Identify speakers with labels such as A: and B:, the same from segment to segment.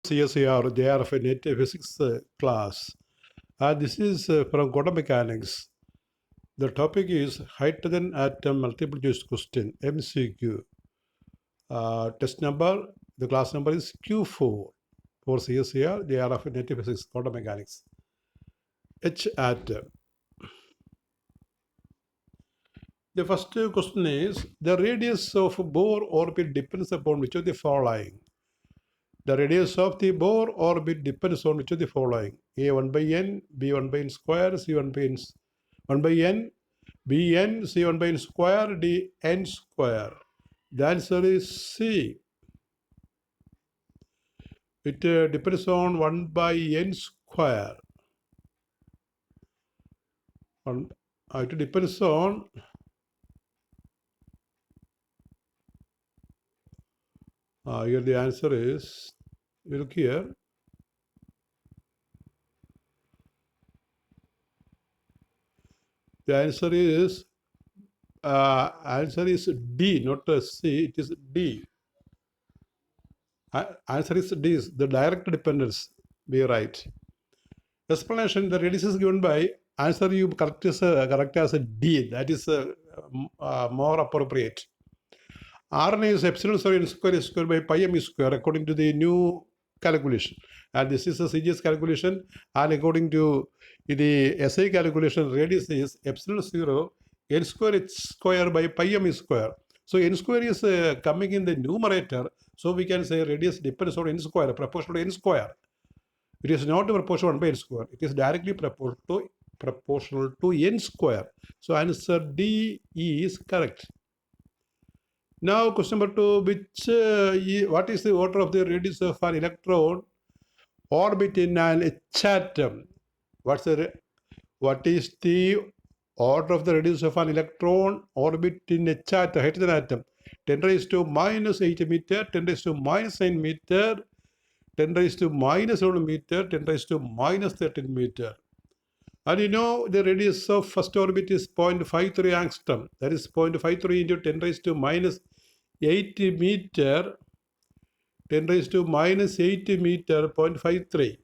A: CSIR, they are of a net physics class. This is from quantum mechanics. The topic is hydrogen atom multiple choice question, MCQ. Test number, the class number is Q4 for CSIR. They are of a net physics, quantum mechanics. H atom. The first question is, the radius of Bohr orbit depends upon which of the following? The radius of the Bohr orbit depends on which of the following: A 1 by n, B 1 by n square, C 1 by n, 1 by n, B n, C 1 by n square, D n square. The answer is C. It depends on 1 by n square. It depends on here the answer is, you look here, the answer is D, not C, it is D. Answer is D, the direct dependence. Be right. Explanation, the radius is given by, answer you correct as a D, that is more appropriate. Rn is epsilon square by pi m square according to the new calculation. And this is a CGS calculation, and according to the SI calculation, radius is epsilon 0 n square h square by pi m square. So n square is coming in the numerator, so we can say radius depends on n square, proportional to n square. It is not proportional to 1 by n square. It is directly proportional to n square. So answer D is correct. Now question number 2, what is the order of the radius of an electron orbit in an H atom? What is the order of the radius of an electron orbit in H atom, hydrogen atom? 10 raised to minus 8 meter, 10 raised to minus 9 meter, 10 raised to minus 1 meter, 10 raised to minus 13 meter. And you know the radius of first orbit is 0.53 angstrom. That is 0.53 into 10 raised to minus 8 meter, 10 raised to minus 8 meter, 0.53.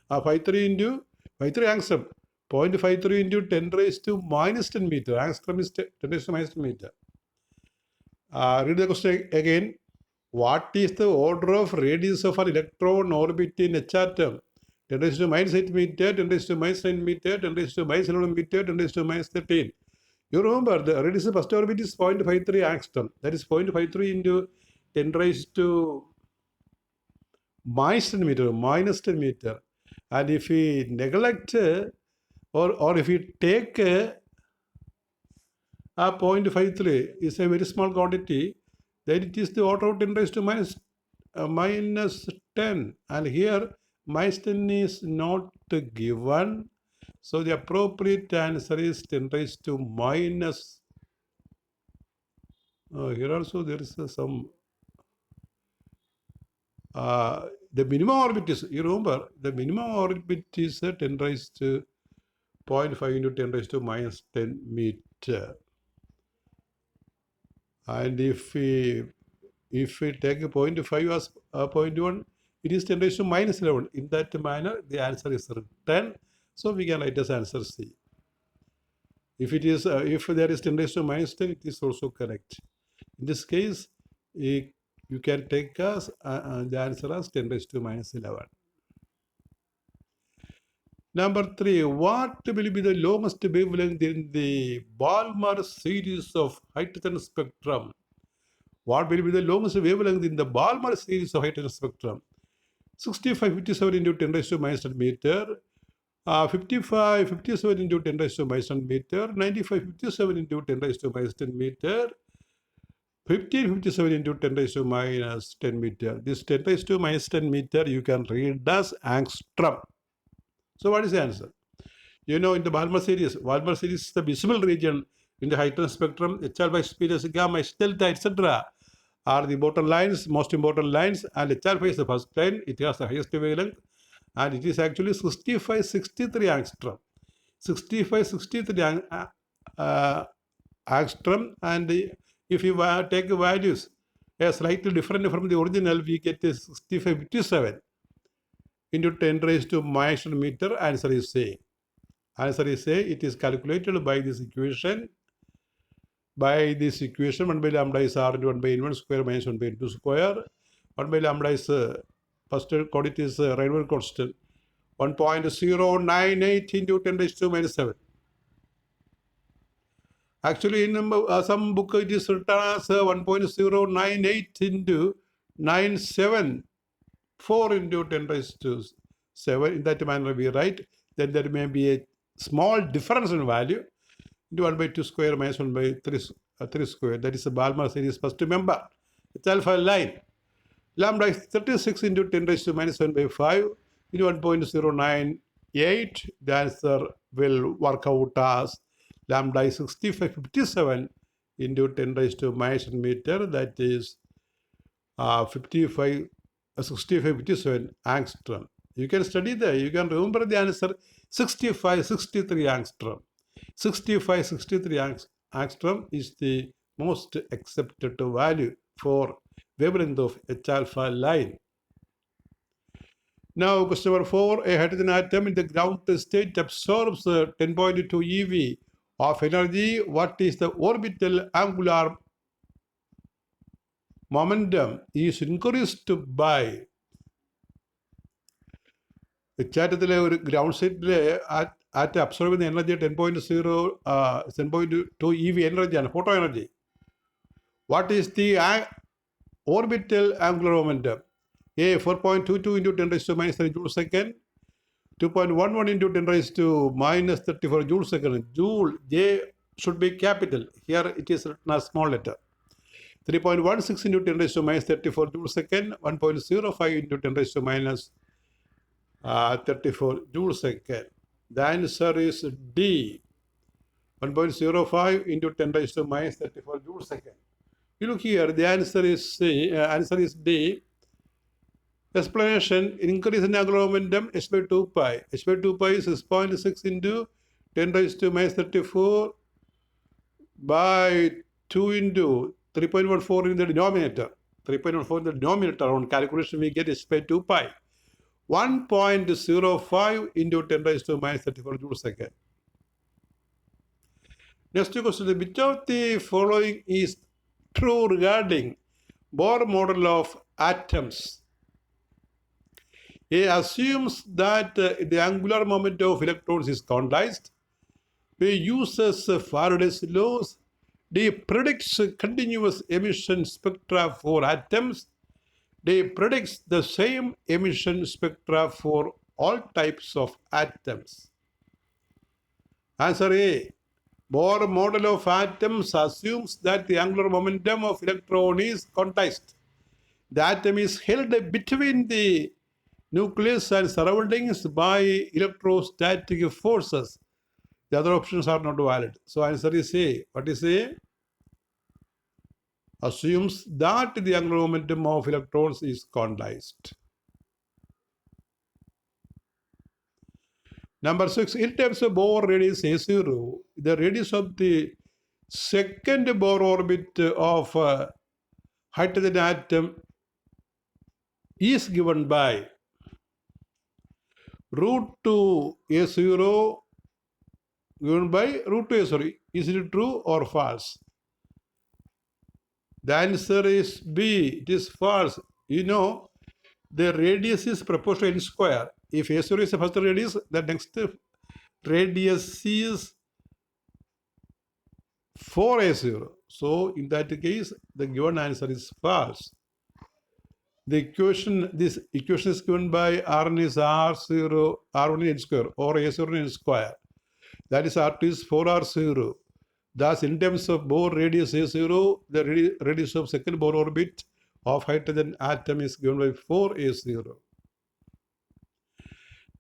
A: 53 into 53 angstrom. 0.53 into 10 raised to minus 10 meter. Angstrom is 10 raised to minus 10 meter. Read the question again. What is the order of radius of an electron orbit in H atom? 10 raised to minus 8 meter, 10 raised to minus 9 meter, 10 raised to minus 11 meter, 10 raised to minus 13. You remember the radius of first orbit is 0.53 angstrom. That is 0.53 into 10 raised to minus 10 meter, minus 10 meter. And if we neglect or if we take a 0.53 is a very small quantity, then it is the order of 10 raised to minus 10. And here minus 10 is not given. So the appropriate answer is 10 raised to minus. Here also there is some. The minimum orbit is, you remember, the minimum orbit is 10 raised to 0.5 into 10 raised to minus 10 meter. And if we take 0.5 as 0.1, it is 10 raised to minus 11. In that manner, the answer is written. So we can write as answer C. If it is, if there is 10 raised to minus 10, it is also correct. In this case, you can take as the answer as 10 raised to minus 11. Number 3, what will be the longest wavelength in the Balmer series of hydrogen spectrum? What will be the longest wavelength in the Balmer series of hydrogen spectrum? 6557 into 10 raised to minus 10 meter, 5557 into 10 raised to minus 10 meter, 9557 into 10 raised to minus 10 meter, 1557 into 10 raised to minus 10 meter. This 10 raised to minus 10 meter you can read as angstrom. So what is the answer? You know, in the Balmer series is the visible region in the hydrogen spectrum. HR by speed, gamma, H delta, etc. are the important lines, most important lines, and HR is the first line. It has the highest wavelength, and it is actually 6563 angstrom. 6563 angstrom, and if you take values, slightly different from the original, we get a 6557 into 10 raised to minus meter. Answer is A. Answer is A. It is calculated by this equation. 1 by lambda is R into 1 by n1 square minus 1 by n2 square. 1 by lambda is first quantity is Rydberg constant 1.098 into 10 raised to minus 7. Actually, in some book it is written as 1.098 into 974 into 10 raised to 7. In that manner we write. Then there may be a small difference in value into 1 by 2 square minus 1 by 3 square. That is the Balmer series first member. It's alpha line. Lambda is 36 into 10 raised to minus 1 by 5 into 1.098. The answer will work out as lambda is 6557 into 10 raised to minus 1 meter. That is 6557 angstrom. You can study that. You can remember the answer 6563 angstrom. 6563 angstrom is the most accepted value for wavelength of H alpha line. Now, question number 4. A hydrogen atom in the ground state absorbs 10.2 eV of energy. What is the orbital angular momentum is increased by? ചാറ്റത്തിലെ ഒരു ground സ്റ്റേറ്റിലെ ആറ്റ് absorb ചെയ്യുന്ന energy 10.2 EV എനർജിയാണ്, photo energy. What is the orbital angular momentum? A 4.22 into 10 raised to minus 3 joule second, 2.11 into 10 raised to minus 34 joule second. Joule, J should be capital. Here it is written as small letter. 3.16 into 10 raised to minus 34 joule second, 1.05 into 10 raised to minus 34 joule second. The answer is D. 1.05 into 10 raised to minus 34 joule second. You look here, the answer is C. Answer is D. Explanation: increase in angular momentum h by 2 pi. H by 2 pi is 6.6 into 10 raised to minus 34 by 2 into 3.14 in the denominator. 3.14 in the denominator. On calculation we get h by 2 pi. 1.05 into 10 raised to minus 34 joule second. Next question: which of the following is true regarding Bohr model of atoms? A assumes that the angular momentum of electrons is quantized. B uses Faraday's laws. D predicts continuous emission spectra for atoms. D predicts the same emission spectra for all types of atoms. Answer A. Bohr model of atoms assumes that the angular momentum of electron is quantized. The atom is held between the nucleus and surroundings by electrostatic forces. The other options are not valid. So answer is A. What is A? Assumes that the angular momentum of electrons is quantized. Number 6. In terms of Bohr radius A0, the radius of the second Bohr orbit of hydrogen atom is given by root 2 A0 given by root 2 A0. Is it true or false? The answer is B. It is false. You know, the radius is proportional to n square. If A0 is the first radius, the next radius is 4A0. So in that case, the given answer is false. The equation, this equation is given by Rn is R0, R1 n square or A0 n square. That is R2 is 4R0. Thus, in terms of Bohr radius A0, the radius of second Bohr orbit of hydrogen atom is given by 4A0.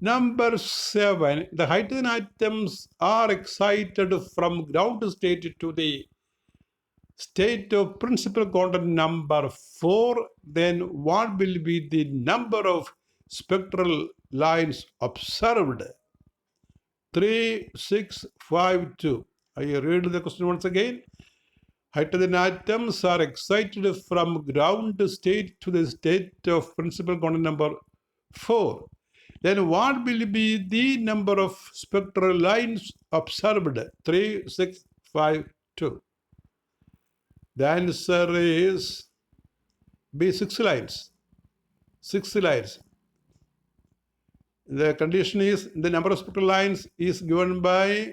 A: Number 7. The hydrogen atoms are excited from ground state to the state of principal quantum number 4. Then what will be the number of spectral lines observed? 3, 6, 5, 2. I read the question once again. hydrogen atoms are excited from ground state to the state of principal quantum number 4. Then what will be the number of spectral lines observed? 3, 6, 5, 2. The answer is B, 6 lines. 6 lines. The condition is the number of spectral lines is given by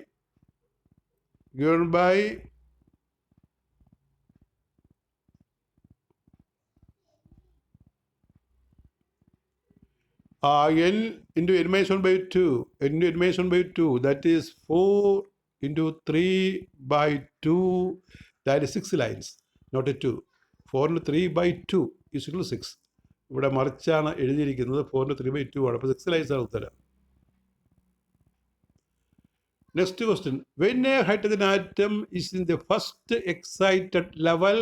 A: n into n minus 1 by 2 into n minus 1 by 2, that is 4 into 3 by 2, that is 6 lines, not a 2. 4 into 3 by 2 is equal to 6. ഇവിടെ മറിച്ചാണ് എഴുതിയിരിക്കുന്നത്. 4 into 3 by 2 ആണ്. അപ്പോൾ 6 lines ആണ് ഉത്തരം. Next question. When a hydrogen atom is in the first excited level,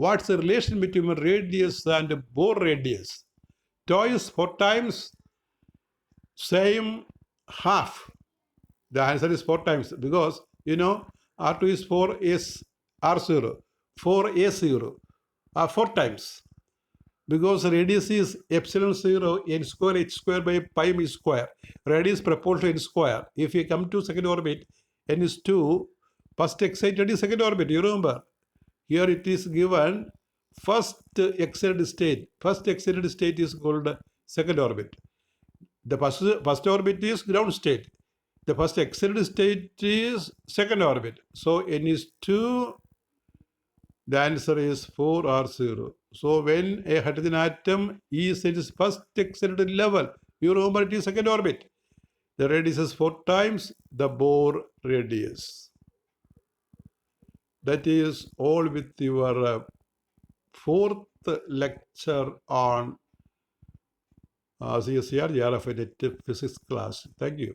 A: what's the relation between radius and Bohr radius? Twice, 4 times, same, half. The answer is 4 times because R2 is 4 is R0, 4A0, 4 times. Because radius is epsilon 0 n square h square by pi m square. Radius proportional to n square. If you come to second orbit, n is 2. First excited is second orbit. You remember? Here it is given first excited state. First excited state is called second orbit. The first orbit is ground state. The first excited state is second orbit. So n is 2. The answer is 4R0. So when a hydrogen atom is at its first excited level, you remember it is second orbit. The radius is 4 times the Bohr radius. That is all with your fourth lecture on CSIR JRF Physics class. Thank you.